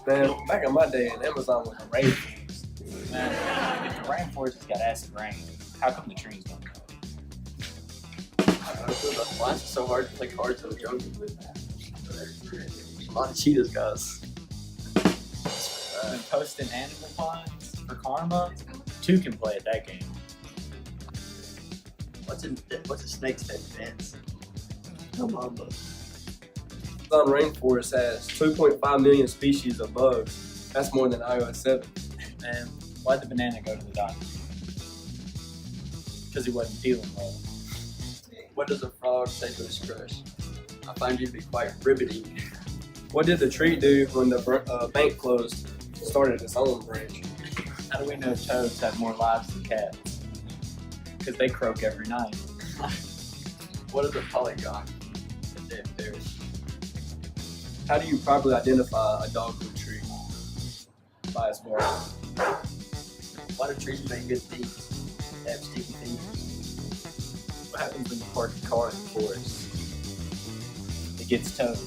Man, back in my day, in Amazon was a rainforest. Man, if the rainforest has got acid rain, how come the trees don't grow? Why is it so hard to play cards in the jungle? A lot of cheetahs, guys. Been posting animal puns for karma. 2 can play at that game. What's a snake's defense? Come on, bud. Amazon rainforest has 2.5 million species of bugs. That's more than iOS 7. And why'd the banana go to the doctor? Because he wasn't feeling well. What does a frog say to his crush? I find you to be quite riveting. What did the tree do when the bank closed? Started its own branch. How do we know toads have more lives than cats? Because they croak every night. What is a polygon? A dead fairy. How do you properly identify a dogwood tree? By its bark. Why do trees make good teeth? They have sticky teeth. What happens when you park your car in the forest? It gets towed.